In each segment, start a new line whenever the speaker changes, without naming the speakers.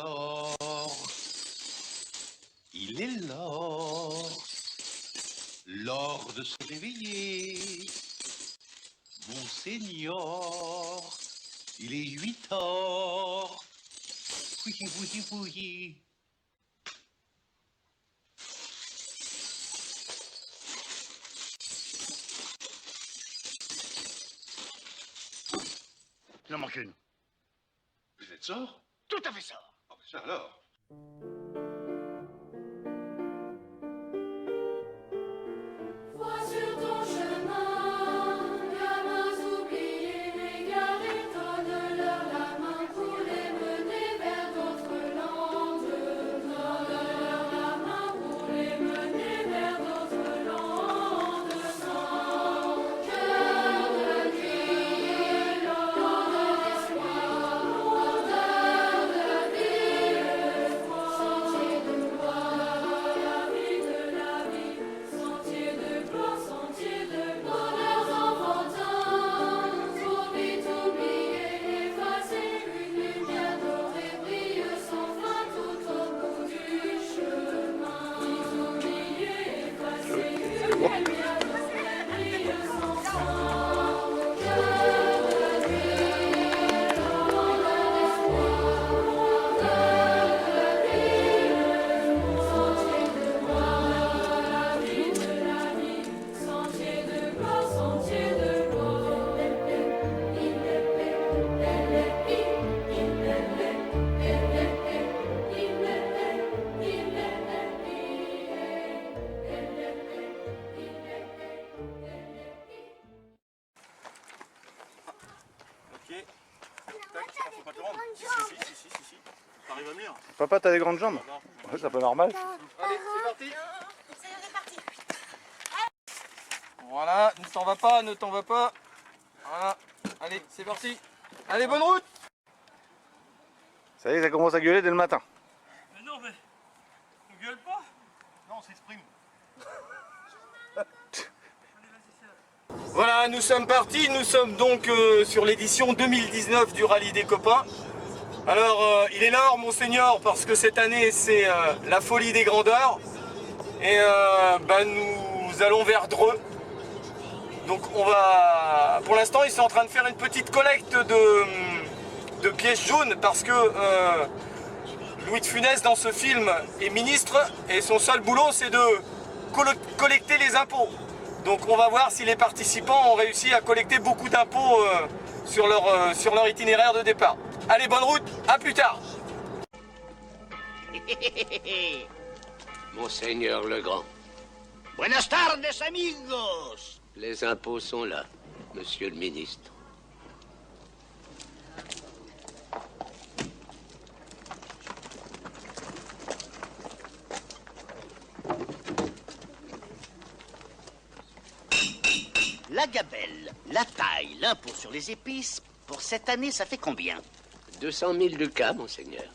l'or. Il est l'or. L'or de se réveiller. Monseigneur, il est 8 heures. Oui, oui, oui.
Il en manque une.
Vous êtes sort?
Tout à fait ça.
Ah, ben ça alors.
Vois sur ton chemin, gamins oubliés, égarés, donne-leur la main pour les mener vers d'autres landes. Donne-leur la main pour les mener vers d'autres landes. Sans cœur de nuit, l'eau de l'espoir, l'odeur de la ville, sentier de gloire, la vie de la vie. Sentier de gloire, sentier de gloire, leurs enfantins, trop vite oubliés, effacés, une lumière dorée brille sans fin tout au bout du chemin. Vite oubliés, effacés, une lumière dorée brille sans fin. Au cœur de la nuit, l'eau de l'espoir, l'odeur de la ville, sentier de gloire, la vie de la vie, sentier de gloire, sentier de gloire.
Ok. Tac, faut pas te rendre. Si. T'arrives à me lire.
Papa, t'as des grandes jambes?
Non.
Ouais, c'est un peu normal.
Allez, c'est parti.
Ça y est, on est parti.
Voilà, ne t'en va pas, ne t'en va pas. Voilà. Allez, c'est parti. Allez, bonne route.
Ça y est, ça commence à gueuler dès le matin.
Mais non, mais on gueule pas. Non, on s'exprime. Voilà, nous sommes partis. Nous sommes donc sur l'édition 2019 du Rallye des Copains. Alors, il est l'heure, Monseigneur, parce que cette année, c'est la folie des grandeurs. Et nous allons vers Dreux. Donc, on va... Pour l'instant, ils sont en train de faire une petite collecte de pièces jaunes parce que Louis de Funès, dans ce film, est ministre et son seul boulot, c'est de collecter les impôts. Donc, on va voir si les participants ont réussi à collecter beaucoup d'impôts sur leur itinéraire de départ. Allez, bonne route, à plus tard.
Monseigneur le Grand,
Buenas tardes, amigos.
les impôts sont là, monsieur le ministre.
La gabelle, la taille, l'impôt sur les épices, pour cette année, ça fait combien?
200 000 ducats, monseigneur.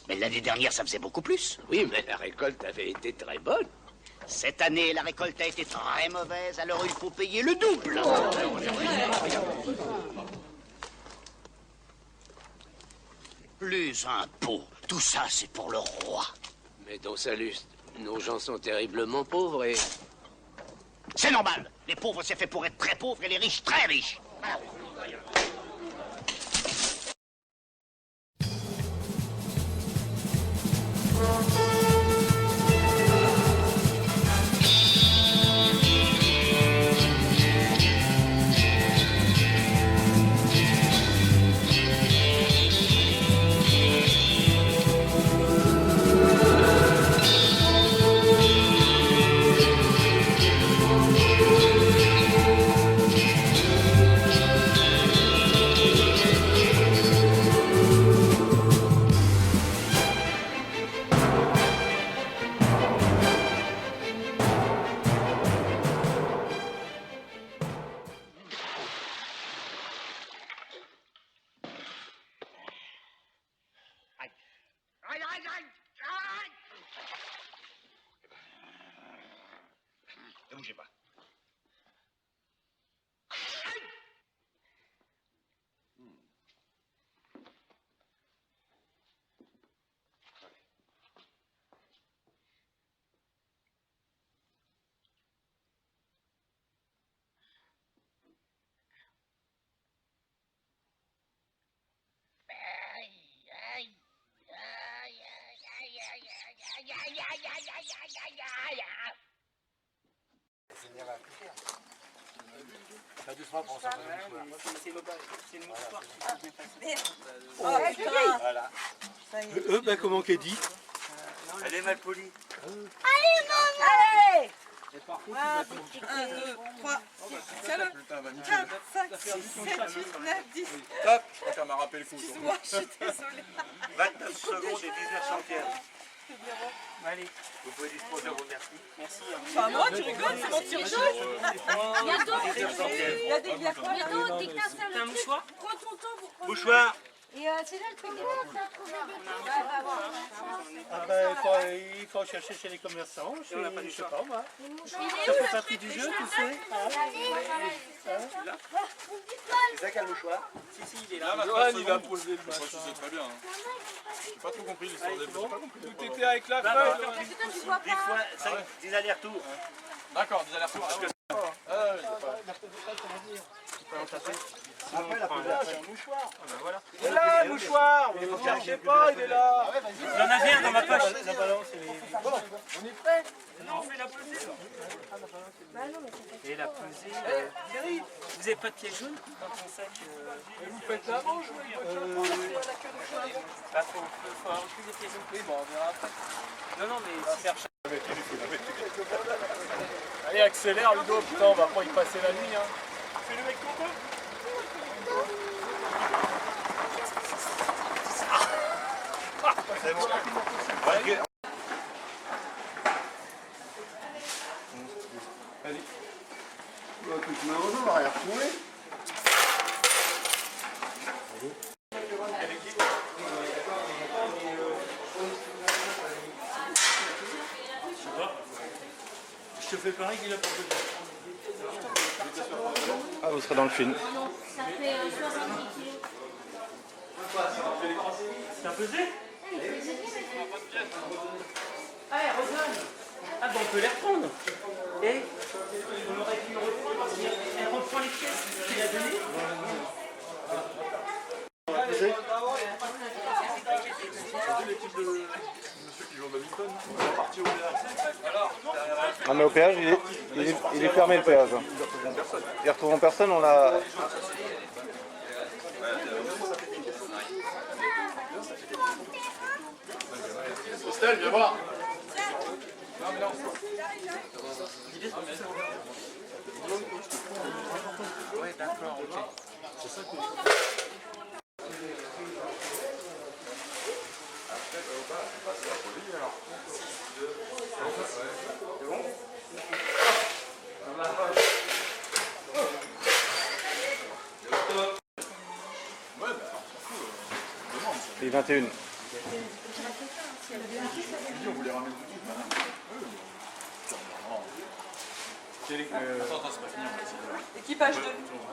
Mais l'année dernière, ça faisait beaucoup plus.
Oui, mais la récolte avait été très bonne.
Cette année, la récolte a été très mauvaise, alors il faut payer le double. Les impôts, tout ça, c'est pour le roi.
Mais dans Saluste, nos gens sont terriblement pauvres et...
C'est normal. Les pauvres, c'est fait pour être très pauvres et les riches, très riches.
Ne bougez pas.
Ben comment qu'elle dit?
Elle est mal polie.
Allez!
1, 2, 3,
4, 5, 6, 7, 8, 9, 10.
Top, je crois qu'elle m'a rappelé le foot.
Moi, je suis désolée.
29 secondes et 19 centièmes.
Allez.
Vous pouvez disposer de vos merci.
Enfin, moi, tu rigoles, c'est mon tir jaune. Il y a des bières.
Bientôt, dès que t'installes
T'as un
le truc,
mouchoir?
prends ton temps pour prendre.
Mouchoir.
Et c'est là le truc là, t'as trouvé des
Ah ben, il faut chercher chez les commerçants, chez, je sais pas moi. Ça fait partie du jeu, tu sais.
C'est ça quel mouchoir?
Si, il est là.
Johan, il va poser le machin. Je sais très bien. J'ai pas trop compris l'histoire des bons. Tout était avec la feuille.
Parce que toi, tu vois
10
pas.
fois 10 allers-retours.
D'accord, des allers-retours.
Après la posation, un mouchoir.
Il est là, le mouchoir. Mais vous ne cherchez pas, il est là.
Il en a bien dans ma poche.
La balance, elle est... Bon, on est prêt.
Non, on fait la pesée.
Et la pesée... Vous n'avez pas de piège jaune dans ton sac
Vous faites la manche, oui.
Bah, faut avoir plus des pièges jaunes. Oui, bon, on verra après. Non, mais on va faire...
Allez, accélère Ludo, putain, on va pas y passer la nuit. Hein.
Fais le mec content.
C'est bon.
Je te fais pareil qu'il a pas besoin.
Ah, vous serez dans le film.
Ça fait 70 kilos.
C'est un pesé? Allez, Rosanne. Ah bon, on peut les reprendre. Et on aurait pu reprendre parce qu'elle reprend les pièces qu'il a données.
Ah, mais au péage, il est fermé le péage. Ils retrouvent personne, on l'a...
Estelle, viens voir.
Il est 21.
Attends, c'est pas fini.
Équipage 2.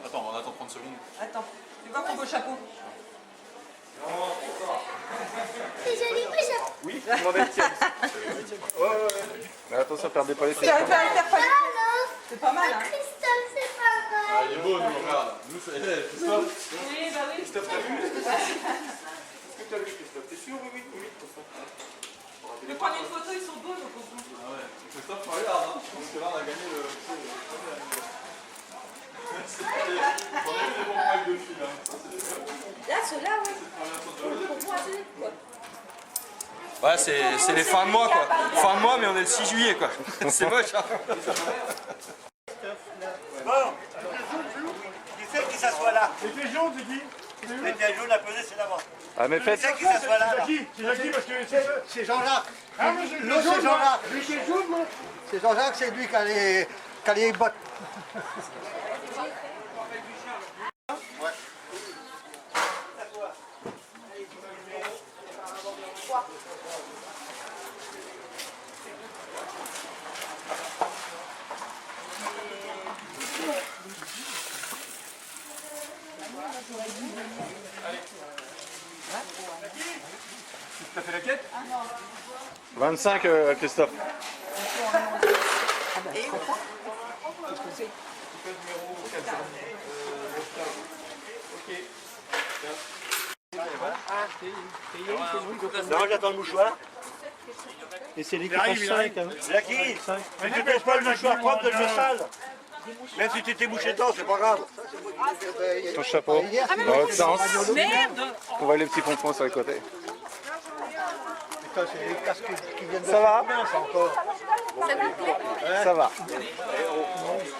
Attends, on attend 30 secondes.
Attends, tu vois qu'on beau chapeau.
C'est joli, oui, ça.
Oui, demandez le tien. Mais attention, perdez pas les pieds.
C'est pas mal, hein.
Christophe, c'est pas mal.
Ah, il est beau, nous, regarde. Nous, c'est Christophe.
Oui, bah oui.
Christophe, t'as vu? Est-ce que t'as vu, Christophe? T'es sûr? Oui.
Je vais prendre une photo, ils sont beaux, nos copains.
Ah ouais. Christophe, regarde, hein. Parce que là, on a gagné le. On a eu des bons packs de filles, hein.
Là, ceux-là, oui. Pour moi, c'est quoi?
Ouais, c'est les fins de mois, quoi. Fin de mois, mais on est le 6 juillet, quoi. C'est moche, hein.
Bon, qui c'est qui s'assoit là?
Les pièges jaunes, c'est qui?
Les pièges jaunes, la pesée, c'est d'abord.
Ah, mais
Qui
faites...
c'est qui s'assoit là?
C'est Jackie parce que
C'est Jean-Jacques.
Ah, mais
L'autre, c'est Jean-Jacques.
les pièges jaunes, moi.
C'est Jean-Jacques, c'est lui qui a les bottes.
T'as fait la quête?
25, Christophe.
Non, j'attends le mouchoir.
Et c'est l'équipage 5. Hein.
Jackie, mais tu pèses pas le mâchoire propre de l'eau sale. Même si tu t'es bouché dedans, c'est pas grave.
Ton chapeau, dans l'autre sens.
Merde.
On voit les petits pompons sur les côtés.
Putain, c'est les casques qui viennent de
Ça va?
ça encore.
Ça va.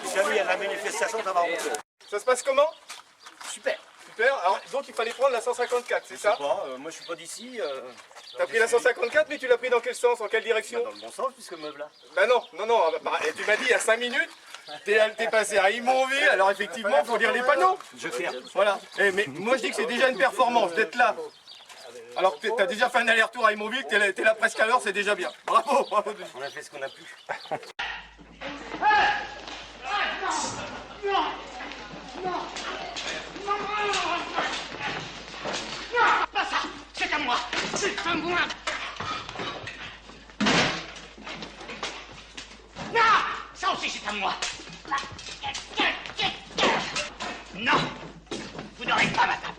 Si jamais il y a la manifestation, ça va remonter.
Ça se passe comment?
Super.
Super. Alors, donc il fallait prendre la 154, c'est ça?
Moi je suis pas d'ici.
T'as pris la 154, mais tu l'as pris dans quel sens? En quelle direction?
Dans le bon sens, puisque meuble là.
Bah non, tu m'as dit il y a 5 minutes, t'es passé à Imonville, alors effectivement, il faut lire les panneaux.
Je fais.
Voilà. Mais moi je dis que c'est déjà une performance d'être là. Alors que t'as déjà fait un aller-retour à Imonville, t'es là presque à l'heure, c'est déjà bien. Bravo, bravo Denis.
On a fait ce qu'on a pu. Pas ça. C'est à moi. C'est à moi. Non, ça aussi c'est à moi. Non, vous n'aurez pas ma table.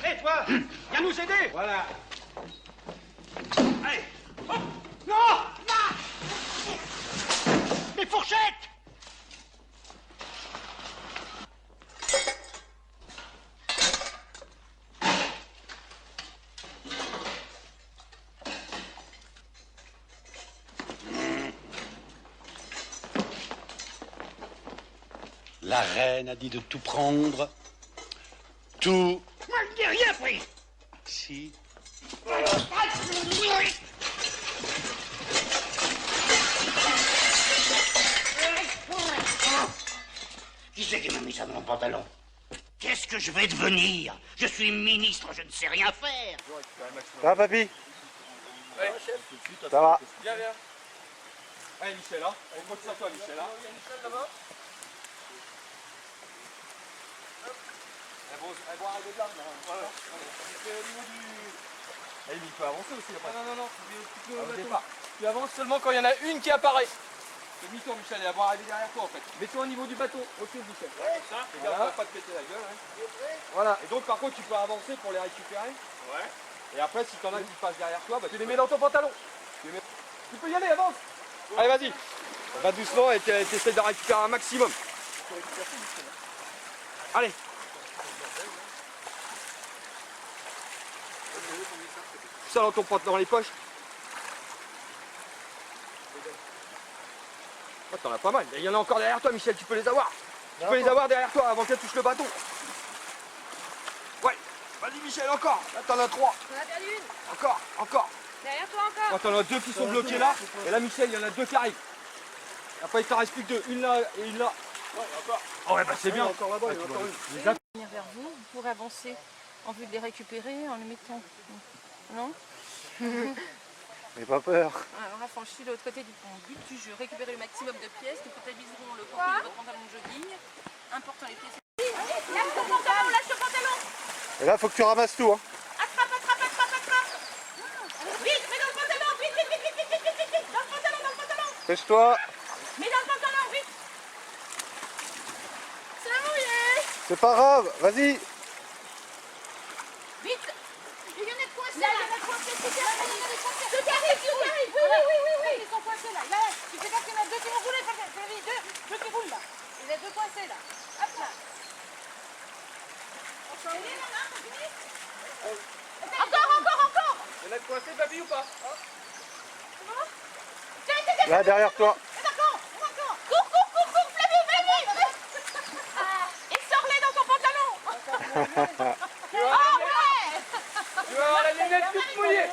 Hé toi, viens nous aider.
Voilà. Allez. Oh, non, non. Mes fourchettes.
La reine a dit de tout prendre. Tout.
Moi je n'ai rien pris.
Si.
Qui c'est qui m'a mis ça dans mon pantalon? Qu'est-ce que je vais devenir? Je suis ministre, je ne sais rien faire.
Ça va, papy?
Ouais.
Ça va.
Viens, viens. Allez Michel, hein. Allez, monte sur toi Michel, hein. Il y a Michel là-bas. Elle boit un peu de larmes, là. Voilà. C'est au niveau du... Eh, il peut avancer aussi après. Non. Tu avances seulement quand il y en a une qui apparaît. Demi-tour Michel, elle va arriver derrière toi en fait. Mets-toi au niveau du bateau, au-dessus de Michel. Ça, voilà. Pas te péter la gueule. Hein. Voilà, et donc par contre tu peux avancer pour les récupérer. Ouais. Et après si t'en as qui passent derrière toi, bah, tu les mets dans ton pantalon. Tu peux y aller, avance. Allez vas-y. Va doucement et t'essaies de récupérer un maximum. Allez. Ça dans ton pantalon, dans les poches. Oh, t'en as pas mal. Il y en a encore derrière toi, Michel, tu peux les avoir. Tu peux les avoir derrière toi avant qu'elle touche le bateau. Ouais. Vas-y, Michel, encore. Là, t'en as 3.
On a perdu une.
Encore.
Derrière toi encore.
Oh, t'en as 2 qui sont bloqués là. Et là, Michel, il y en a 2 qui arrivent. Après, il t'en reste plus que 2. Une là et une là. Oh, ouais, bah c'est bien. Encore là-bas, il y en a encore une.
Venir vers vous, vous pourrez avancer en vue de les récupérer en les mettant. Non?
N'aie pas peur.
Alors affranchis de l'autre côté du pont. But du jeu, récupérer le maximum de pièces qui comptabiliseront le contenu de votre pantalon de jogging, important les pièces. Lâche ton pantalon, lâche ton pantalon.
Et là, faut que tu ramasses tout. Hein.
Attrape. Vite, mets dans le pantalon, vite, dans le pantalon.
Pêche-toi.
Mets dans le pantalon, vite. C'est mouillé.
C'est pas grave. Vas-y.
Vite. Il y en a de coincés là. Il y en a de coincés. Deux qui arrivent. Oui. Ils sont coincés là. Là, tu fais gaffe qu'il y en a deux qui vont rouler. Deux qui roulent là. Il y a deux coincés là. Hop là. Encore.
Il y en a de coincés, papy, ou pas?
Là, derrière toi.
D'accord. Cours, Flavie, vas-y. Et sors-les dans ton pantalon.
Tu vas avoir la lunette toute mouillée.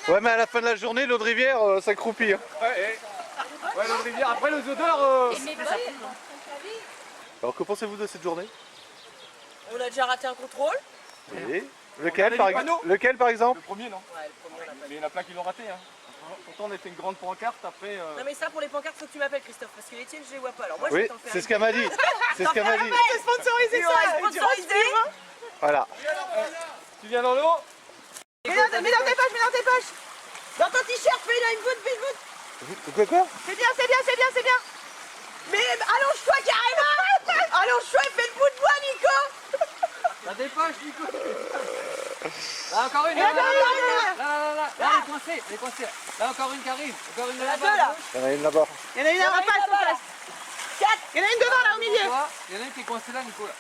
Ouais, mais à la fin de la journée, l'eau de rivière, ça croupit. Hein.
Ouais, l'eau de rivière. Après, les odeurs...
Alors, que pensez-vous de cette journée?
On a déjà raté un contrôle.
Oui. Lequel par exemple?
Le premier, non? Mais il y en a plein qui l'ont raté. Hein. Pourtant, on a fait une grande pancarte après...
Non mais ça pour les pancartes, faut que tu m'appelles Christophe, parce que les tiennes je les vois pas. Alors moi je
Oui,
vais t'en faire.
c'est ce qu'elle m'a dit. C'est ce qu'elle m'a dit.
C'est sponsorisé ça. Sponsorisé.
Voilà.
Tu viens dans l'eau?
Mets dans tes poches. Dans ton t-shirt, fais une goutte.
Quoi?
C'est bien. Mais allonge-toi carrément. Allonge-toi et fais le bout de bois, Nico.
T'as des poches, Nico.
Là, encore une. Là, elle est coincée. Elle est coincée. Là, encore une qui arrive. Encore une de là-bas.
là.
Il y en a une là-bas.
Il y en a une en face, en face. 4. Il y en a une devant, là, au milieu.
Il y en a une qui est coincée là, Nico. Là.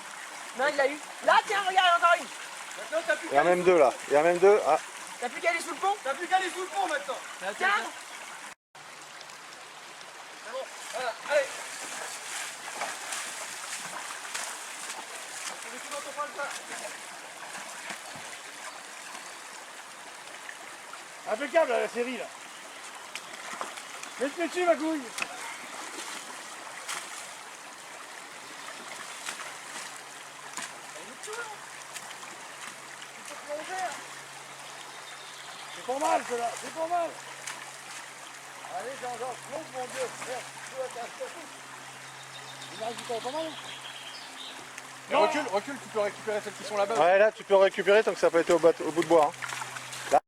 Non, il l'a eu. Là, tiens, regarde, encore une.
Il y en a même deux là. Il y en a même deux. Ah.
T'as plus qu'à aller sous le pont.
T'as plus qu'à aller sous le pont maintenant.
Tiens.
C'est bon, voilà, allez.
Impeccable la série là. Laisse-le dessus ma couille. C'est pas mal cela, c'est pas mal. Allez Jean-Jean, plonge mon Dieu. Il m'arrive pas mal.
Et recule, tu peux récupérer celles qui sont là-bas. Ouais, là tu peux récupérer tant que ça n'a pas été au bout de bois. Hein.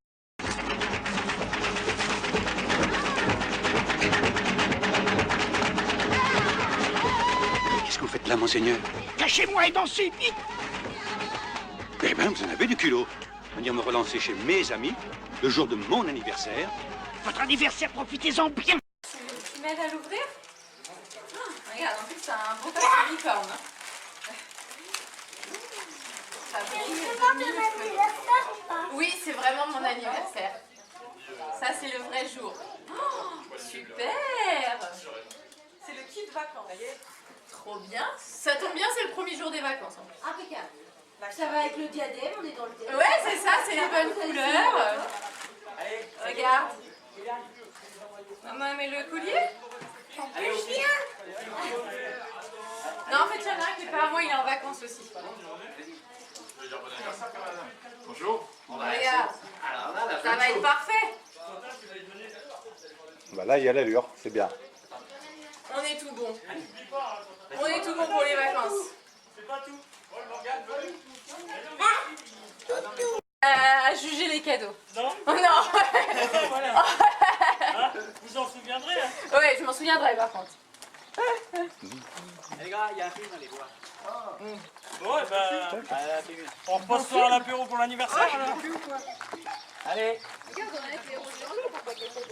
Qu'est-ce que vous faites là, monseigneur?
Cachez-moi et dansez vite.
Eh ben, vous en avez du culot. Venir me relancer chez mes amis, le jour de mon anniversaire.
Votre anniversaire, profitez-en bien.
Tu m'aides à l'ouvrir? Regarde, en plus c'est un beau papier licorne. Oui, c'est vraiment mon anniversaire. Ça, c'est le vrai jour. Oh, super! C'est le kit vacances. Trop bien. Ça tombe bien, c'est le premier jour des vacances. Impeccable. Ça va avec le diadème, on est dans le diadème. Ouais, c'est ça, c'est les bonnes couleurs. Regarde. Maman met le collier. Non, en fait, il y en a un qui est pas à moi, il est en vacances aussi.
Bonjour.
Regarde, ça va être parfait.
Bah là il y a l'allure, c'est bien.
On est tout bon. On est tout bon pour les vacances.
C'est pas tout.
À juger les cadeaux.
Non.
Oh non.
Voilà. Hein, vous en souviendrez hein.
Ouais, je m'en souviendrai par contre.
Les gars, il y a un film, allez voir.
Ouais, on repasse soir à l'apéro pour l'anniversaire alors.
Allez.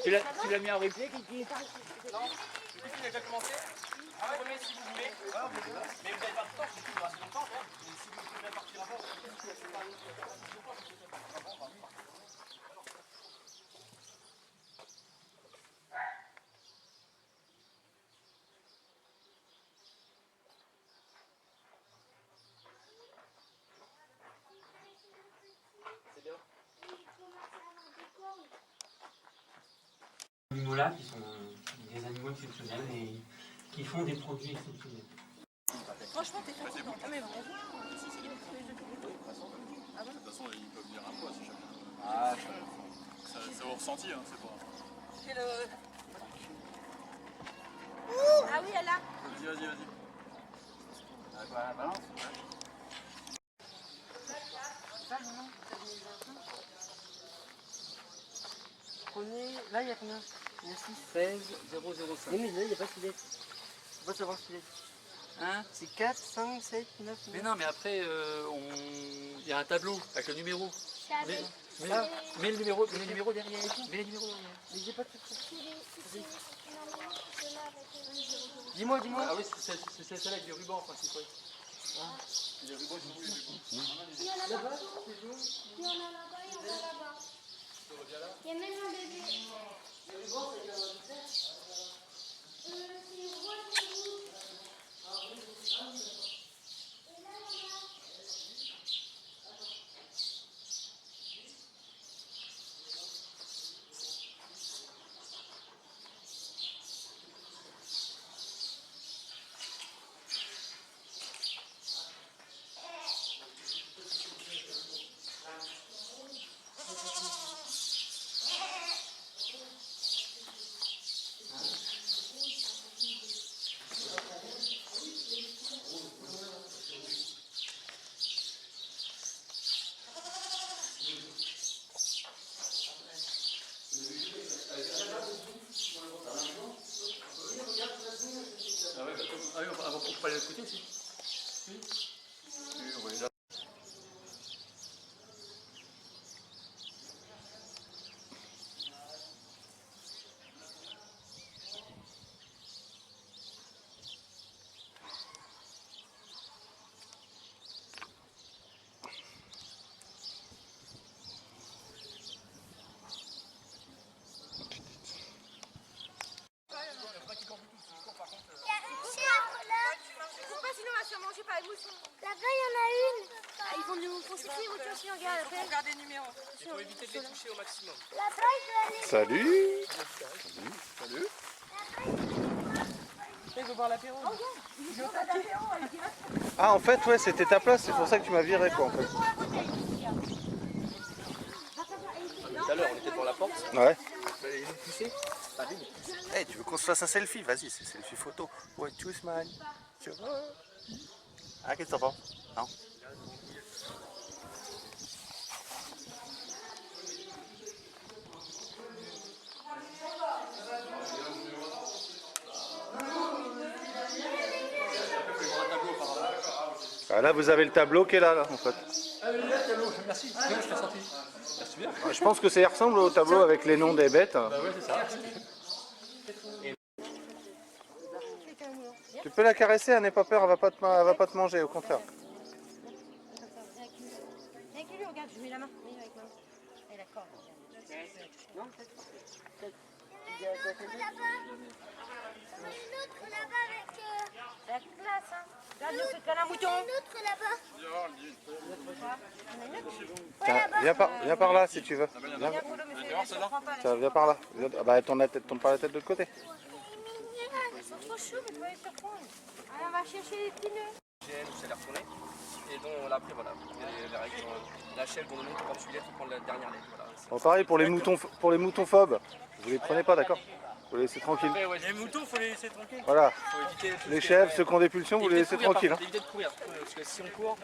Tu l'as mis en replay, Kiki?
Non, le film a déjà commencé. Prenez si vous voulez. Mais vous n'avez pas de temps, c'est tout, assez longtemps. Mais si vous voulez partir avant,
Animaux là qui sont des animaux exceptionnels et qui font des produits exceptionnels.
Franchement, t'es fatiguant. Ah, mais bon.
De toute façon, ils peuvent venir un poids si jamais. Ah, c'est au ressenti, hein, c'est pas.
C'est le.
Ah oui, elle a.
Vas-y.
Ah, voilà, balance. Prenez. Là, il y a combien? Il y a 6, 16, 005. Oui, mais là, il n'y a pas de filet. On va savoir filet. Hein? C'est 4, 5, 7, 9. Mais non, mais après, il y a un tableau avec le numéro. Mets le numéro derrière. Mets les numéros derrière. Mais j'ai pas de truc. Dis-moi. Ah oui, c'est celle avec des rubans en principe. Ah. Les rubans, ils sont où les rubans?
Il y en a là-bas. Il y en a là-bas, il y en a là-bas. Il y a même un bébé. Les rubans, c'est dans le fer. C'est roi, c'est rouge.
On peut pas aller de l'autre côté aussi.
éviter de les toucher au maximum.
Salut.
Salut.
Il veut boire l'apéro.
Ah, en fait, ouais, c'était ta place, c'est pour ça que tu m'as viré, quoi, en fait.
Tout à l'heure, on était devant la porte.
Ouais.
Ils nous poussaient.
Hey, tu veux qu'on se fasse un selfie? Vas-y, c'est selfie photo. Ouais, tu smile. Tu vois? Ah, qu'est-ce que t'en penses? Non? Ah, là, vous avez le tableau qui est là, en fait.
Ah, mais là, le tableau, merci. C'est bon, je l'ai sorti. Merci bien.
Je pense que ça ressemble au tableau avec les noms des bêtes.
Bah ouais, c'est ça.
Tu peux la caresser, elle n'est pas peur, elle va pas te manger, au contraire.
Avec lui, regarde, je mets la main. Oui, avec ma main. Eh, d'accord. Non, peut-être. Il y a un autre là-bas avec. C'est la classe, hein. Regarde, il fait câlin mouton. Il y a un autre là-bas.
Tiens, viens par là si tu veux. Viens, tiens, viens par là. Ah bah, tourne pas la tête de l'autre côté.
Ils sont trop chauds, mais tu vas les surprendre. Allez, on va chercher les petits nœuds.
GN où c'est l'air tourné. Et donc après, voilà. Les règles, la chèvre, on monte quand tu lèves, il faut prendre la dernière lettre. Voilà.
Bon, pareil pour les moutons phobes. Vous les prenez pas, d'accord? Vous les laissez tranquilles.
Après, ouais, les moutons, il faut les laisser tranquilles.
Voilà.
Faut éviter
Les chèvres, ceux qui ont des pulsions, vous les laissez tranquilles.
Éviter de courir, parce que si on court,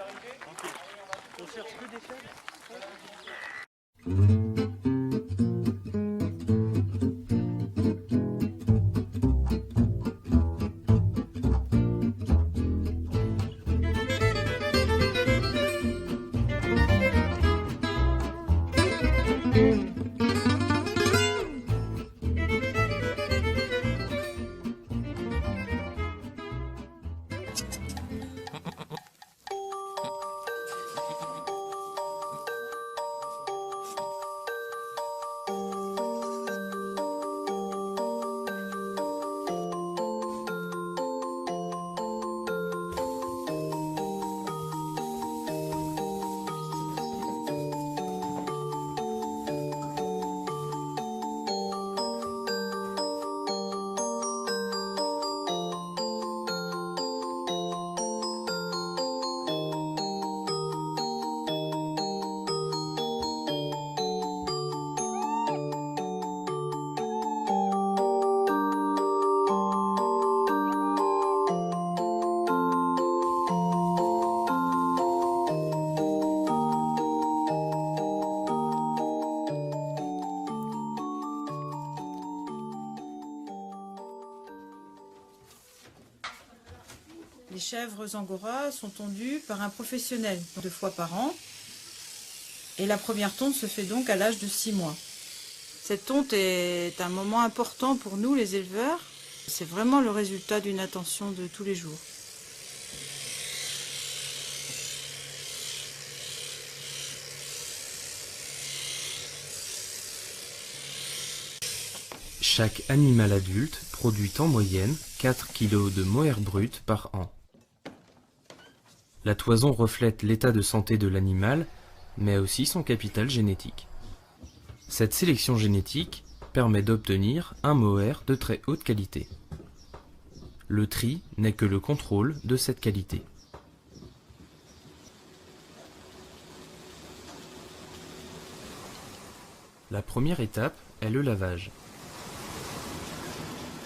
on cherche que des chèvres.
Les chèvres angora sont tondues par un professionnel 2 fois par an. Et la première tonte se fait donc à l'âge de 6 mois. Cette tonte est un moment important pour nous, les éleveurs. C'est vraiment le résultat d'une attention de tous les jours.
Chaque animal adulte produit en moyenne 4 kg de mohair brut par an. La toison reflète l'état de santé de l'animal, mais aussi son capital génétique. Cette sélection génétique permet d'obtenir un mohair de très haute qualité. Le tri n'est que le contrôle de cette qualité. La première étape est le lavage.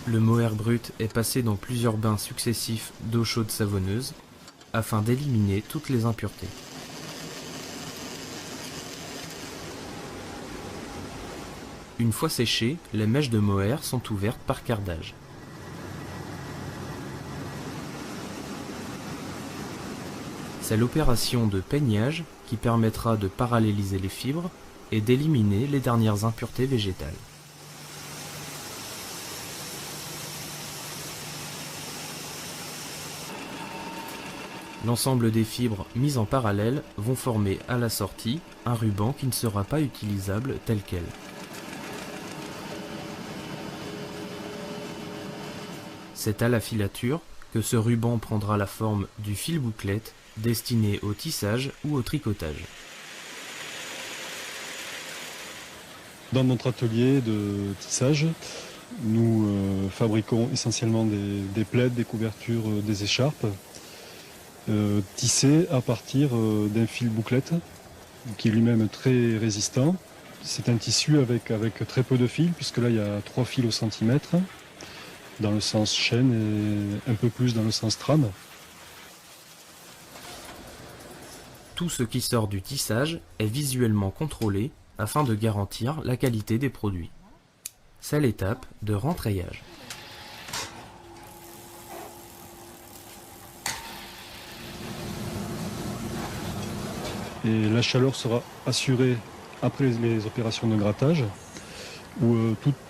Le mohair brut est passé dans plusieurs bains successifs d'eau chaude savonneuse afin d'éliminer toutes les impuretés. Une fois séchées, les mèches de mohair sont ouvertes par cardage. C'est l'opération de peignage qui permettra de paralléliser les fibres et d'éliminer les dernières impuretés végétales. L'ensemble des fibres mises en parallèle vont former à la sortie un ruban qui ne sera pas utilisable tel quel. C'est à la filature que ce ruban prendra la forme du fil bouclette destiné au tissage ou au tricotage.
Dans notre atelier de tissage, nous fabriquons essentiellement des plaids, des couvertures, des écharpes, tissées à partir d'un fil bouclette, qui est lui-même très résistant. C'est un tissu avec très peu de fils, puisque là il y a 3 fils au centimètre, dans le sens chaîne et un peu plus dans le sens trame.
Tout ce qui sort du tissage est visuellement contrôlé afin de garantir la qualité des produits. C'est l'étape de rentrayage.
Et la chaleur sera assurée après les opérations de grattage, où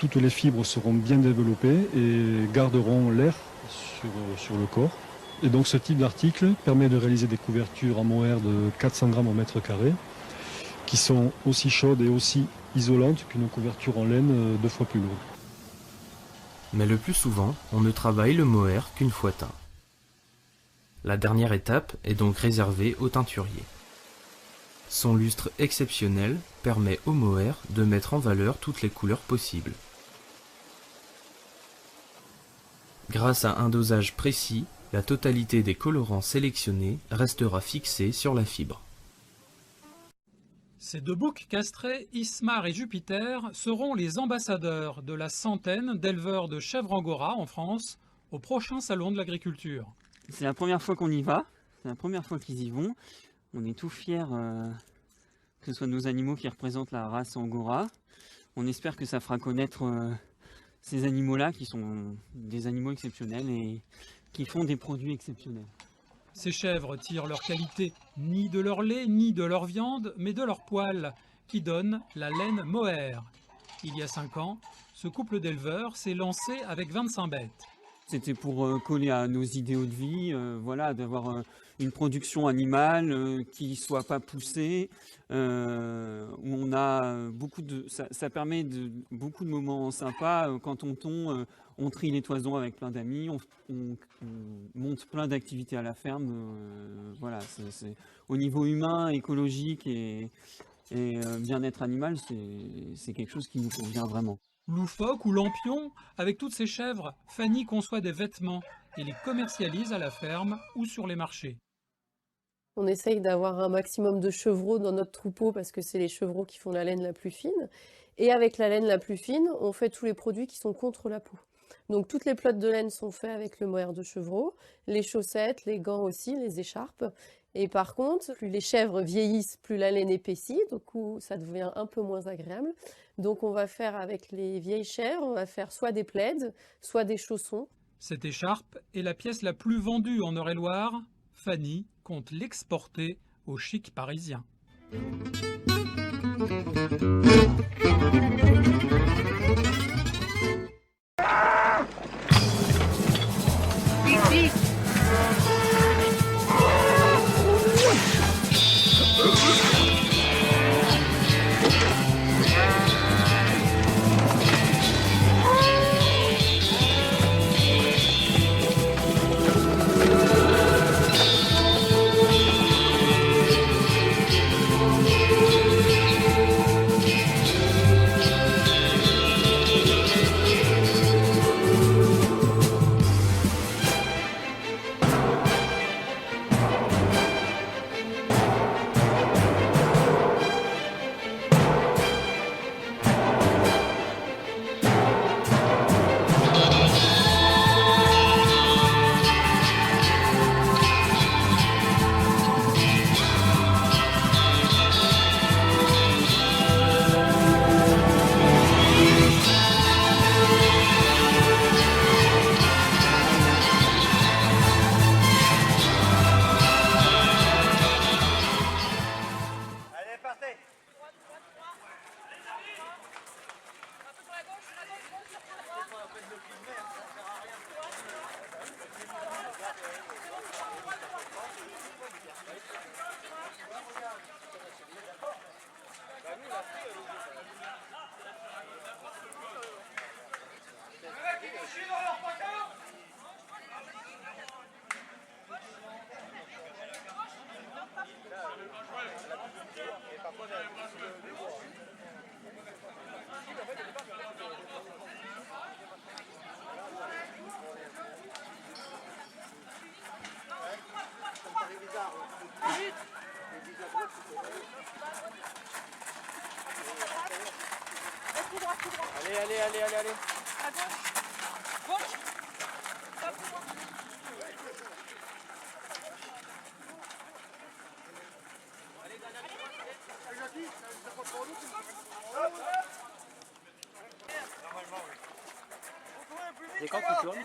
toutes les fibres seront bien développées et garderont l'air sur le corps. Et donc ce type d'article permet de réaliser des couvertures en mohair de 400 grammes au mètre carré, qui sont aussi chaudes et aussi isolantes qu'une couverture en laine 2 fois plus lourde.
Mais le plus souvent, on ne travaille le mohair qu'une fois teint. La dernière étape est donc réservée au teinturier. Son lustre exceptionnel permet au mohair de mettre en valeur toutes les couleurs possibles. Grâce à un dosage précis, la totalité des colorants sélectionnés restera fixée sur la fibre.
Ces 2 boucs castrés, Ismar et Jupiter, seront les ambassadeurs de la centaine d'éleveurs de chèvres angora en France au prochain salon de l'agriculture.
C'est la première fois qu'on y va, c'est la première fois qu'ils y vont. On est tout fiers que ce soit nos animaux qui représentent la race angora. On espère que ça fera connaître ces animaux-là qui sont des animaux exceptionnels et qui font des produits exceptionnels.
Ces chèvres tirent leur qualité ni de leur lait ni de leur viande, mais de leur poil, qui donne la laine mohair. Il y a 5 ans, ce couple d'éleveurs s'est lancé avec 25 bêtes.
C'était pour coller à nos idéaux de vie, voilà, d'avoir une production animale qui ne soit pas poussée, où on a ça permet beaucoup de moments sympas quand on tond. On trie les toisons avec plein d'amis, on monte plein d'activités à la ferme. Voilà, au niveau humain, écologique et bien-être animal, c'est quelque chose qui nous convient vraiment.
Loufoque ou lampion, avec toutes ces chèvres, Fanny conçoit des vêtements et les commercialise à la ferme ou sur les marchés.
On essaye d'avoir un maximum de chevreaux dans notre troupeau parce que c'est les chevreaux qui font la laine la plus fine. Et avec la laine la plus fine, on fait tous les produits qui sont contre la peau. Donc toutes les plottes de laine sont faites avec le mohair de chevreau, les chaussettes, les gants aussi, les écharpes. Et par contre, plus les chèvres vieillissent, plus la laine épaissit, donc ça devient un peu moins agréable. Donc on va faire avec les vieilles chèvres, on va faire soit des plaids, soit des chaussons.
Cette écharpe est la pièce la plus vendue en Eure-et-Loire. Fanny compte l'exporter au chic parisien.
allez, allez, allez.
À gauche. Gauche. Stop.
Et quand tu tournes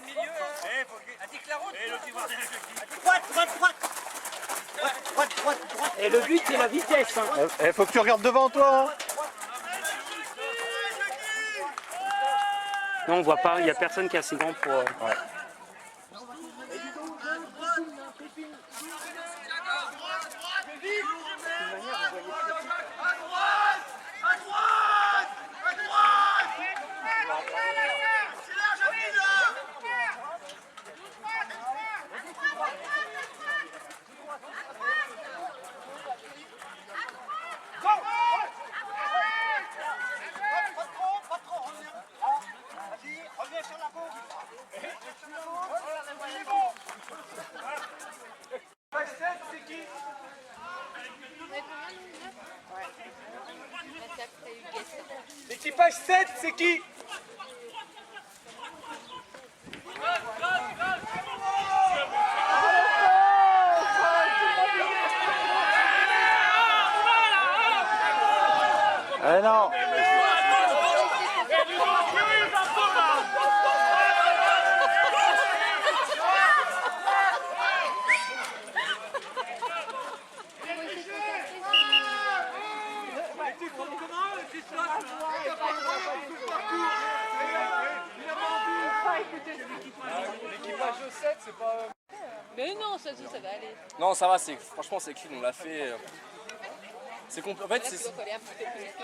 Et le but, c'est la vitesse. Il faut que tu regardes devant toi.
Non, on voit pas, il n'y a personne qui est assez grand pour...
L'équipage 7, c'est qui?
Eh non.
L'équipage 7, c'est pas...
Mais non, ça va aller.
Non, ça va, franchement c'est clean, on l'a fait. En fait,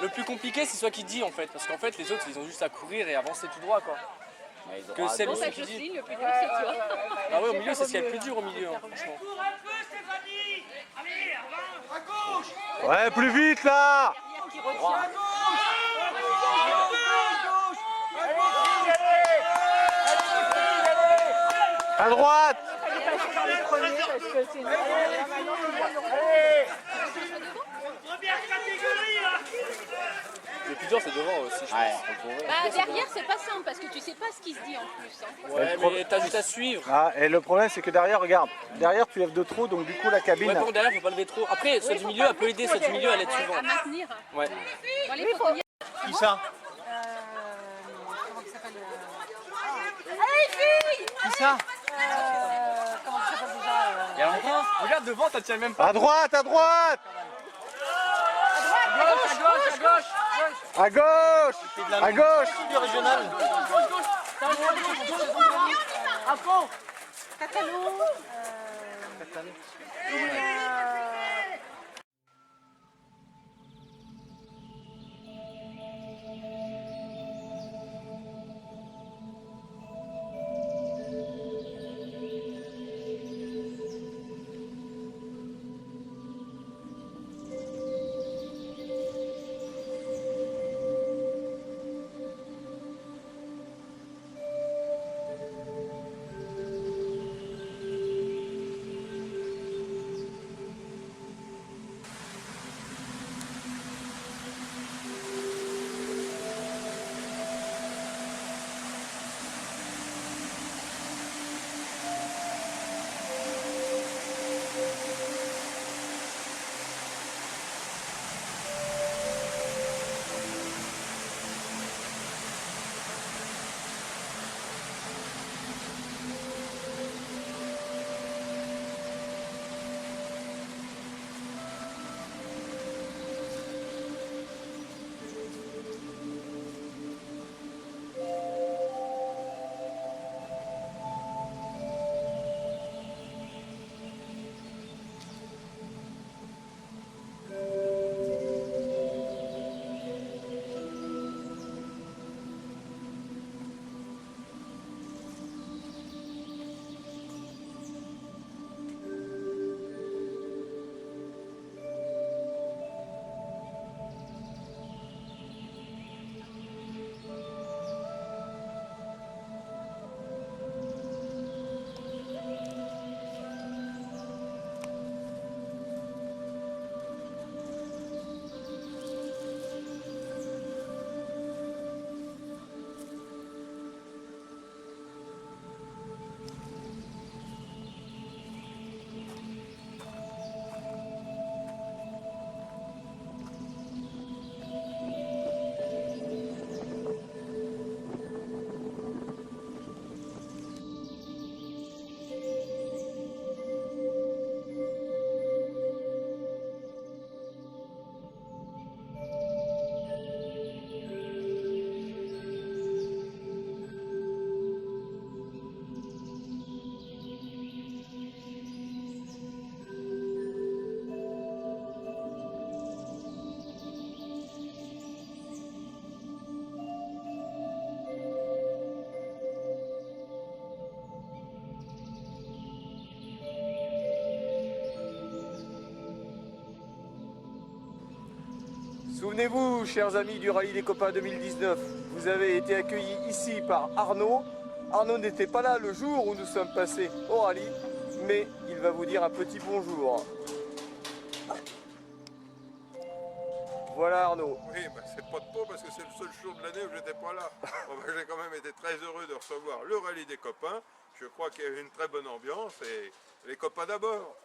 le plus compliqué, c'est soit qui dit en fait, parce qu'en fait les autres ils ont juste à courir et avancer tout droit quoi. Que c'est le qui dit.
Le plus dur, c'est toi.
Ah ouais, au milieu c'est ce qu'il y a le plus dur au milieu, hein, franchement.
Ouais, plus vite là. À droite.
Le plus dur c'est devant aussi, je pense.
Bah, derrière, c'est pas simple parce que tu sais pas ce qui se dit en plus. Hein.
Ouais, mais t'as juste à suivre.
Ah, et le problème c'est que derrière, regarde, derrière tu lèves de trop, donc du coup la cabine.
Ouais, bon, derrière faut pas lever trop. Après, celle du milieu, elle peut aider, celle du milieu, elle aide souvent.
À maintenir.
Ouais.
Bon, allez, faut tenir.
Qui ça?
Comment ça s'appelle Allez, fille
Qui ça?
Comment ça s'appelle déjà
Il y a longtemps. Regarde devant, t'as tiens même pas.
À droite, à droite.
À gauche, à gauche.
À gauche. À gauche.
Du régional. À fond.
Catalan.
Souvenez-vous, chers amis du Rallye des Copains 2019, vous avez été accueillis ici par Arnaud. Arnaud n'était pas là le jour où nous sommes passés au rallye, mais il va vous dire un petit bonjour. Voilà Arnaud.
Oui, bah, c'est pas de peau parce que c'est le seul jour de l'année où j'étais pas là. Bon, bah, j'ai quand même été très heureux de recevoir le Rallye des Copains. Je crois qu'il y a eu une très bonne ambiance et les copains d'abord.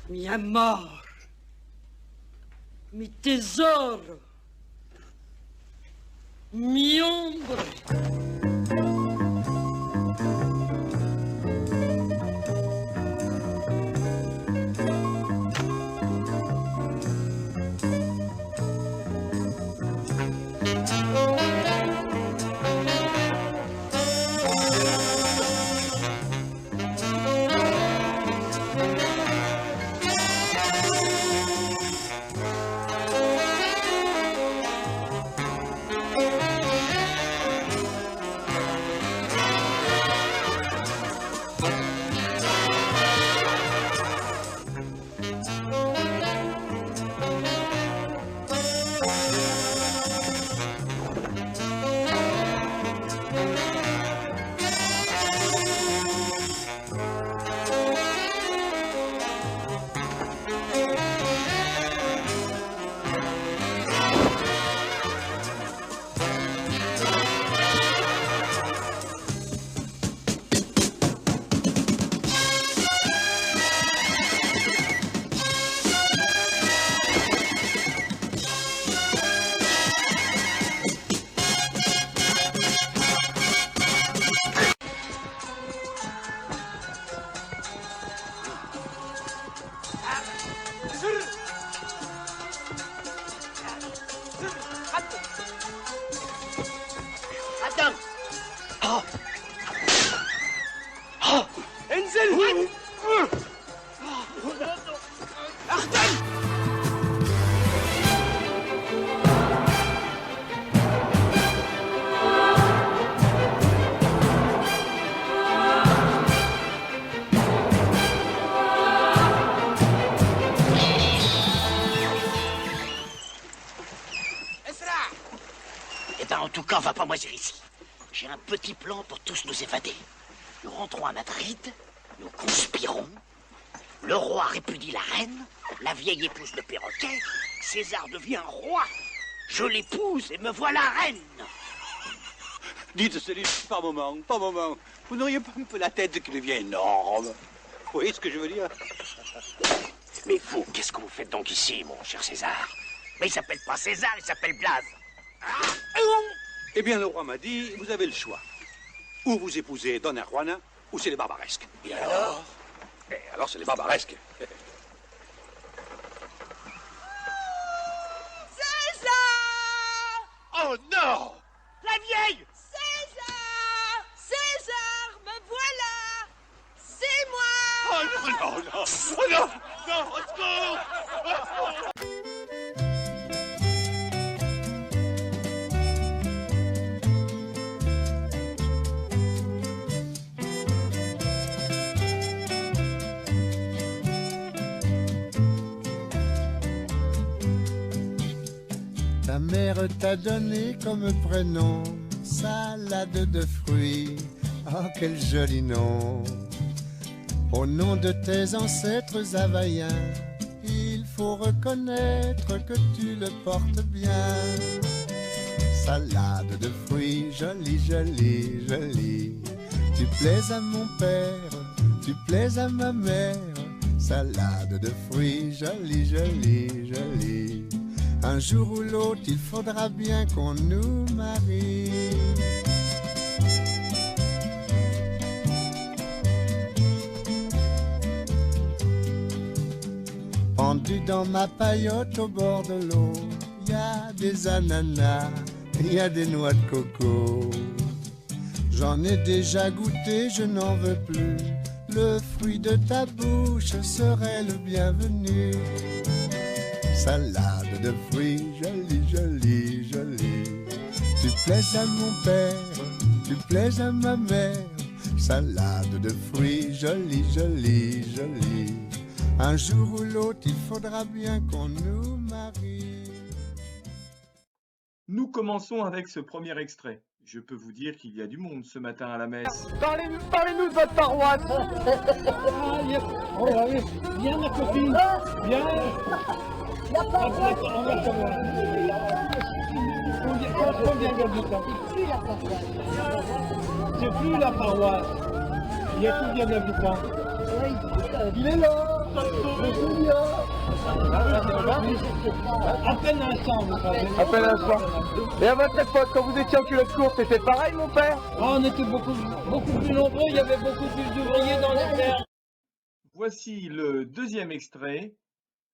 Mi amor, mi tesoro, mi hombre.
Attends. Oh. Oh. Enzel. Arrête. Eh ben, en tout cas, on va pas moisir ici. J'ai un petit plan pour tous nous évader. Nous rentrons à Madrid, nous conspirons. Le roi répudie la reine, la vieille épouse le perroquet, César devient roi. Je l'épouse et me voilà reine.
Dites, Céline, par moment, par moment. Vous n'auriez pas un peu la tête qui devient énorme. Vous voyez ce que je veux dire?
Mais vous, qu'est-ce que vous faites donc ici, mon cher César? Mais il s'appelle pas César, il s'appelle Blaze.
Eh bien, le roi m'a dit, vous avez le choix. Ou vous épousez Donna Juana, ou c'est les barbaresques.
Et alors?
Et alors, c'est les barbaresques.
César!
Oh non!
La vieille!
César!
non, non, oh non, non, au secours, au secours.
Ta mère t'a donné comme prénom salade de fruits. Oh, quel joli nom! Au nom de tes ancêtres havaïens, il faut reconnaître que tu le portes bien. Salade de fruits, jolie, jolie, jolie. Tu plais à mon père, tu plais à ma mère. Salade de fruits, jolie, jolie, jolie. Un jour ou l'autre, il faudra bien qu'on nous marie. Pendu dans ma paillote au bord de l'eau, y a des ananas, y a des noix de coco. J'en ai déjà goûté, je n'en veux plus. Le fruit de ta bouche serait le bienvenu. Salade de fruits, jolie, jolie, jolie. Tu plais à mon père, tu plais à ma mère. Salade de fruits, jolie, jolie, jolie. Un jour ou l'autre, il faudra bien qu'on nous marie.
Nous commençons avec ce premier extrait. Je peux vous dire qu'il y a du monde ce matin à la messe.
Parlez-nous de votre paroisse. Oh, allez, viens ma copine, viens. On va savoir. Combien d'habitants? C'est plus la paroisse. Il y a combien d'habitants? Il est là. À peine un sang, vous savez. À peine un sang. Et à votre époque, quand vous étiez en culotte courte, c'était pareil, mon père? Oh, on était beaucoup plus nombreux, il y avait beaucoup plus d'ouvriers dans les terres.
Voici le deuxième extrait.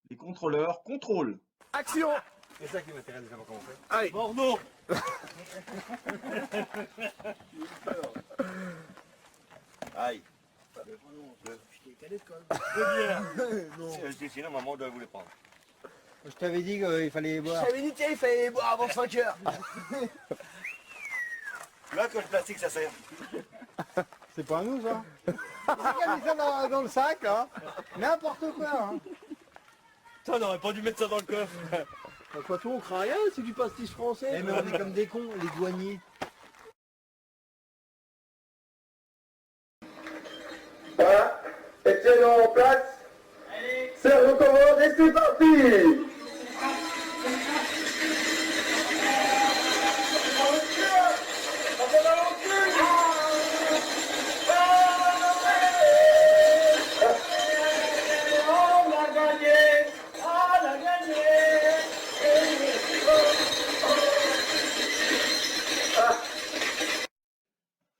Les contrôleurs contrôlent.
Action!
C'est ça qui m'intéresse déjà comment on fait.
Allez,
Bordeaux.
Aïe.
Sinon, maman doit vous les prendre.
Je t'avais dit qu'il fallait boire.
Je t'avais dit qu'il fallait boire avant 5 heures.
Là, que le plastique, ça sert.
C'est pas à nous, ça. J'ai mis ça dans le sac, hein. N'importe quoi, hein.
Ça, on aurait pas dû mettre ça dans le coffre.
Quoi, tout, on craint rien, c'est du pastis français. Eh, mais on est comme des cons, les douaniers.
Voilà, excellent en place. C'est recommande et c'est parti.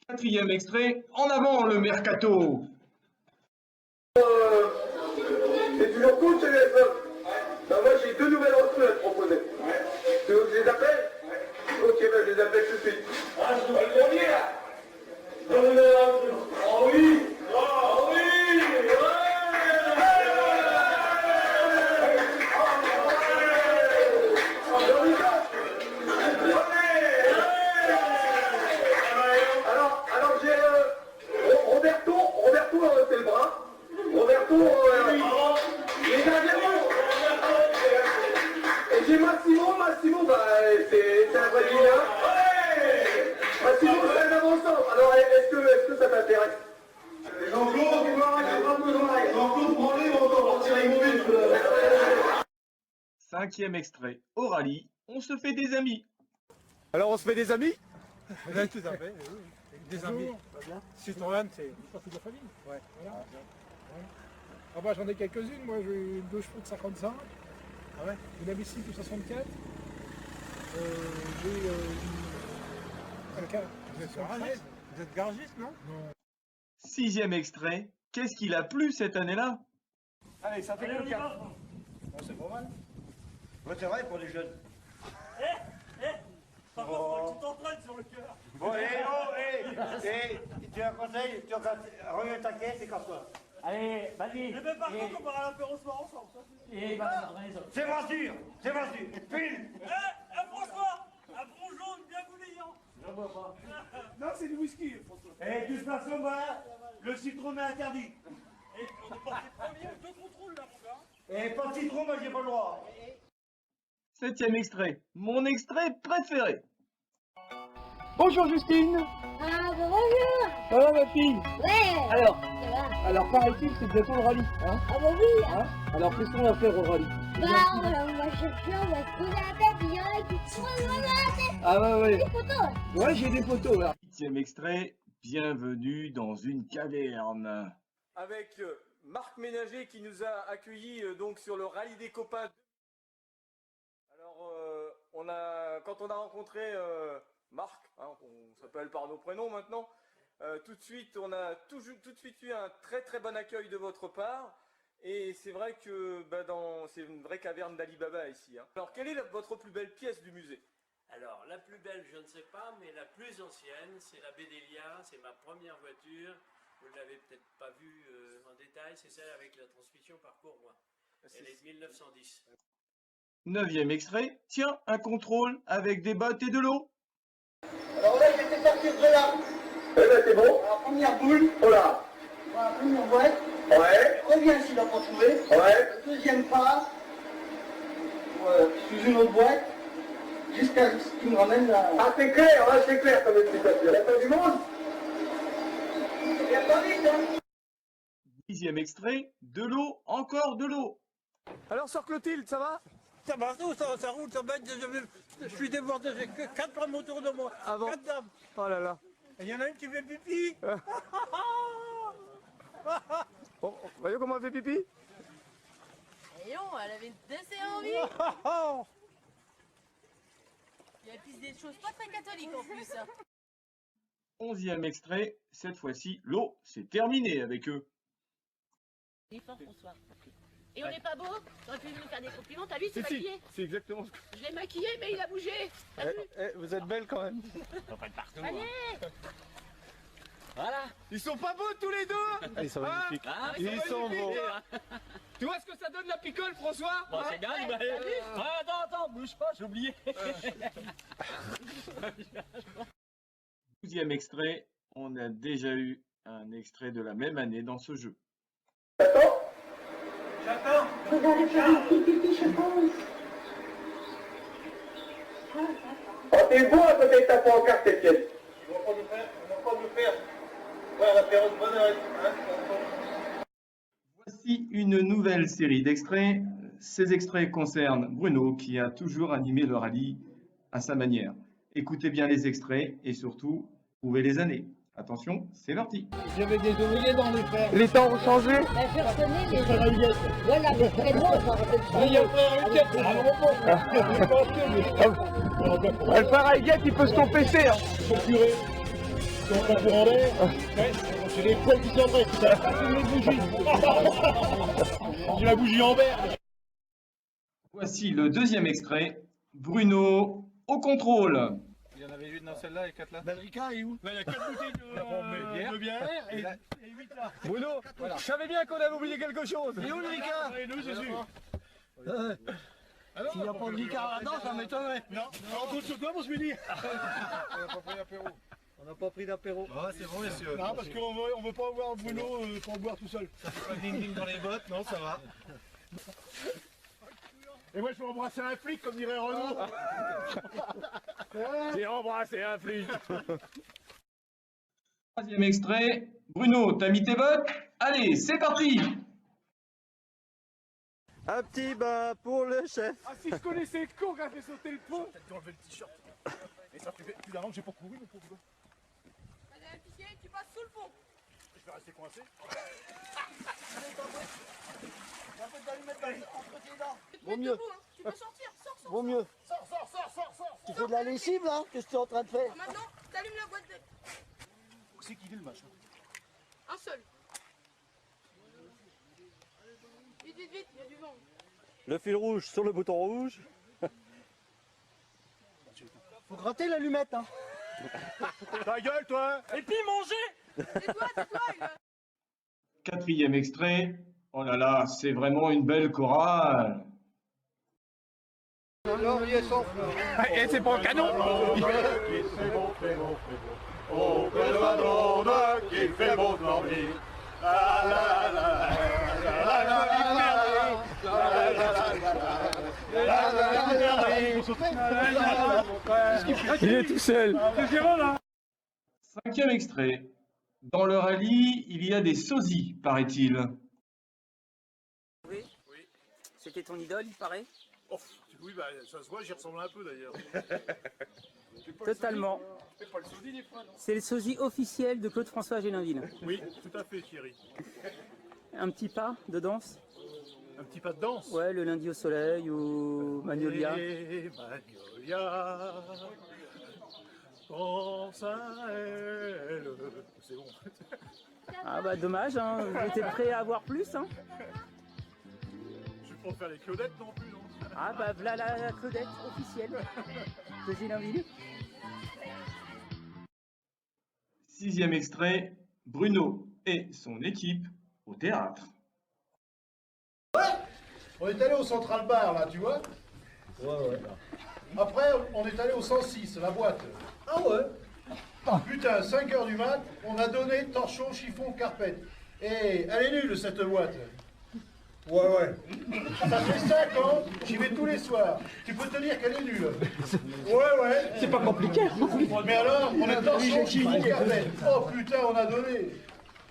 Quatrième extrait, en avant le mercato.
C'est toujours cool chez les hommes. Ben moi j'ai 2 nouvelles recrues à te proposer. Tu veux que je les appelle? Ok, ben je les appelle tout de suite. Ah, je dois le premier là. Oh oui. Oh oui. Alors j'ai Roberto c'est le bras. Roberto, les derniers mots. Et j'ai Massimo, bah, c'est un Brésilien. Massimo, c'est un avançant. Alors, est-ce que ça t'intéresse? Jean-Claude, branlé, on va encore partir immobile.
Cinquième extrait, au rallye, on se fait des amis.
Alors, on se fait des amis?
Oui, tout à fait, oui. Des amis. Citroën, c'est de la famille. Ouais. Voilà. Ah bah j'en ai quelques-unes, moi j'ai une 2 chevaux de 55, une ABC de 64, j'ai Vous êtes garagiste, non? Non.
Sixième extrait, qu'est-ce qu'il a plu cette année-là?
Allez, ça fait le 4.
Bon, c'est pas mal.
Ouais, c'est vrai pour les jeunes.
Par contre, tu t'entraînes sur le cœur.
Bon, tu as un conseil, remets ta caisse et casse-toi. Allez, vas-y.
Eh ben par contre, on va à l'apéro ce soir ensemble.
C'est pas sûr, c'est pas sûr. File.
François, un bon jaune bien bouillant.
Je vois pas.
Non, c'est du whisky, François.
Et de toute façon, voilà, le citron est interdit.
Et on est passé premier aux 2 contrôles là, mon gars.
Et pas de citron, moi j'ai pas le droit.
7e extrait, mon extrait préféré.
Bonjour Justine.
Ah, bah bonjour.
Ça va ma fille?
Ouais.
Alors paraît-il c'est bientôt le rallye, hein?
Ah bah oui.
Hein? Alors qu'est-ce qu'on va faire au rallye?
Bah, on va chercher, on va se poser la tête, il y en a qui se posent la tête.
Ah ouais.
Des photos.
Ouais, j'ai des photos là.
8e extrait, bienvenue dans une caverne. Avec Marc Ménager qui nous a accueillis donc sur le rallye des copains. Alors quand on a rencontré Marc, hein, on s'appelle par nos prénoms maintenant, tout de suite on a tout de suite eu un très très bon accueil de votre part. Et c'est vrai que c'est une vraie caverne d'Ali Baba ici. Hein. Alors quelle est votre plus belle pièce du musée?
Alors, la plus belle, je ne sais pas, mais la plus ancienne, c'est la Bédélia, c'est ma première voiture. Vous ne l'avez peut-être pas vue en détail, c'est celle avec la transmission par courroie. Elle est de 1910.
9e extrait, tiens, un contrôle avec des bottes et de l'eau.
Alors là, j'étais partir de là. Eh ben c'est bon. Alors première boule. Oh là. Voilà, première boîte. Ouais. Je reviens s'il n'a pas trouvé. Ouais. Le deuxième pas. Sous une autre boîte. Jusqu'à ce qu'il me ramène là. Ah c'est clair, là c'est clair comme explication. Il n'y a pas du monde. Il n'y a pas vite, hein.
10e extrait, de l'eau, encore de l'eau.
Alors sœur Clotilde, ça va? Ça va, ça roule, ça bête, je suis débordé, j'ai que 4 femmes autour de moi. Ah bon? 4 dames. Oh là là. Et il y en a une qui fait pipi. Bon, voyez comment elle fait pipi?
Et non, elle avait assez envie. Il a pissé des choses pas très catholiques en plus.
11e extrait, cette fois-ci, l'eau, c'est terminé avec eux.
Il est fort, François. Et on n'est pas beau? T'aurais pu me faire des compliments, t'as vu, c'est maquillé?
C'est exactement ce que...
Je l'ai maquillé, mais il a bougé. T'as vu?
Vous êtes belle quand même.
Allez.
Voilà. Ils sont pas beaux tous les deux. Ils sont magnifiques.
Ah,
ils sont beaux. Tu vois ce que ça donne la picole, François?
Bon, c'est bien, attends, bouge pas, j'ai oublié.
12e extrait, on a déjà eu un extrait de la même année dans ce jeu.
J'attends.
Vous allez faire un petit pipi, je pense.
Oh, t'es beau à côté de ta pancarte, Étienne. Ils vont pas nous faire. Ouais, l'apéro de bonheur, hein.
Voici une nouvelle série d'extraits. Ces extraits concernent Bruno qui a toujours animé le rallye à sa manière. Écoutez bien les extraits et surtout, trouvez les années. Attention, c'est parti.
J'avais des ouvriers dans les fermes. Les temps ont changé.
La faire sonner les... Voilà, les prénoms, je m'en rappelle pas.
Il y a le frère Huguette. Le frère Huguette, il peut se compéter. Son curé, son peinture en l'air. C'est les poils qui sont vrais. C'est une bougie. J'ai la bougie en verre.
Voici le deuxième extrait. Bruno au contrôle.
Il y en avait 8 dans celle-là et 4 là. Ben Ricard est où? Ben il y a 4 bouteilles de bière et 8 là. Bruno, voilà. Je savais bien qu'on avait oublié quelque chose. Et où le Ricard? Et nous, Jésus. S'il n'y a pas de Ricard là-dedans, ça m'étonnerait. Non, on compte sur toi pour ce midi. On n'a pas pris d'apéro. On n'a pas pris d'apéro. Ah, c'est bon, messieurs. Non, parce qu'on ne veut pas avoir Bruno pour boire tout seul. Ça fait pas ding-ding dans les bottes, non, ça va. Et moi, je vais embrasser un flic, comme dirait Renaud. J'ai embrassé un flic.
Troisième extrait. Bruno, t'as mis tes bottes? Allez, c'est parti.
Un petit bain pour le chef. Ah, si je connaissais le con qui a fait sauter le pont. T'as dû enlever le t-shirt. Et ça fait plus d'un an que j'ai pas couru, mon pauvre gars.
Allez, un piquet, tu passes sous le pont.
Je vais rester coincé. Il y a un peu d'allumette entre tes dents.
Vaut mieux. Hein. Tu peux sortir, sors.
Vaut mieux. Sors. Tu fais de la lessive là? Qu'est-ce que tu es en train de faire?
Maintenant, t'allumes la boîte de...
Où c'est qu'il est le machin?
Un seul. Vite, il y a du vent.
Le fil rouge sur le bouton rouge. Faut gratter l'allumette, hein. Ta gueule, toi. Et puis manger.
Tais-toi,
4e extrait. Oh là là, c'est vraiment une belle chorale.
Et c'est pour le canon.
Oh, que le madrone qui fait beau dormir.
Il est tout seul.
5e extrait. Dans le rallye, il y a des sosies, paraît-il.
Oui. C'était ton idole, il paraît?
Oh, oui, bah, ça se voit, j'y ressemble un peu d'ailleurs.
Totalement.
C'est pas le sosie des fois, non?
C'est le sosie officiel de Claude-François Gélinville.
Oui, tout à fait, Thierry.
Un petit pas de danse?
Un petit pas de danse?
Ouais, le lundi au soleil ou Magnolia.
Et Magnolia, pense à elle. C'est bon.
Ah bah dommage, hein. J'étais prêt à avoir plus. Hein.
Je vais pas faire les Claudettes non plus, non?
Ah bah voilà la Claudette officielle de Gélinville.
6e extrait. Bruno et son équipe au théâtre.
On est allé au Central Bar, là, tu vois? Ouais. Après, on est allé au 106, la boîte. Ah ouais? Putain, 5 h du mat, on a donné torchon, chiffon, carpette. Et elle est nulle, cette boîte. Ouais. Ça fait 5 ans, j'y vais tous les soirs. Tu peux te dire qu'elle est nulle. Ouais.
C'est pas compliqué.
Mais alors, on est torchon, chiffon, carpette. Oh putain, on a donné.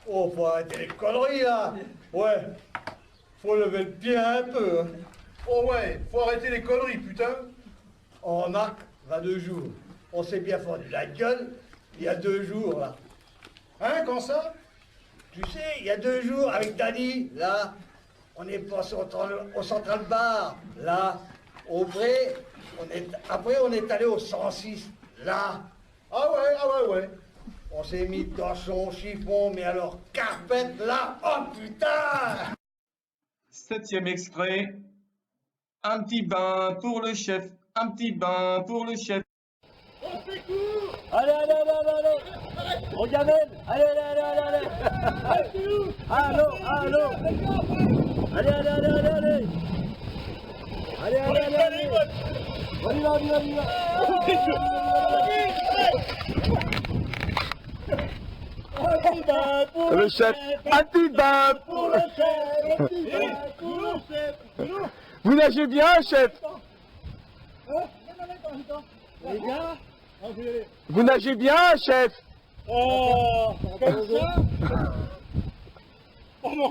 Oh, faut arrêter les conneries, là. Ouais. Faut lever le pied un peu. Hein. Oh ouais, faut arrêter les conneries, putain. On remarque, 22 jours. On s'est bien fendu la gueule il y a 2 jours, là. Hein, quand ça? Tu sais, il y a 2 jours, avec Dany, là, on est passé au Central Bar, là, au Pré. Après, on est allé au 106, là. Ah ouais. On s'est mis dans son chiffon, mais alors, carpette, là, oh putain!
7e extrait. Un petit bain pour le chef. Un petit bain pour le chef.
Allez. On y amène. Allez. Allô. Allez. On y va. Le chef, un petit bain pour le chef. Vous nagez bien, chef? Vous nagez bien, chef? Oh, comme ça? Oh non.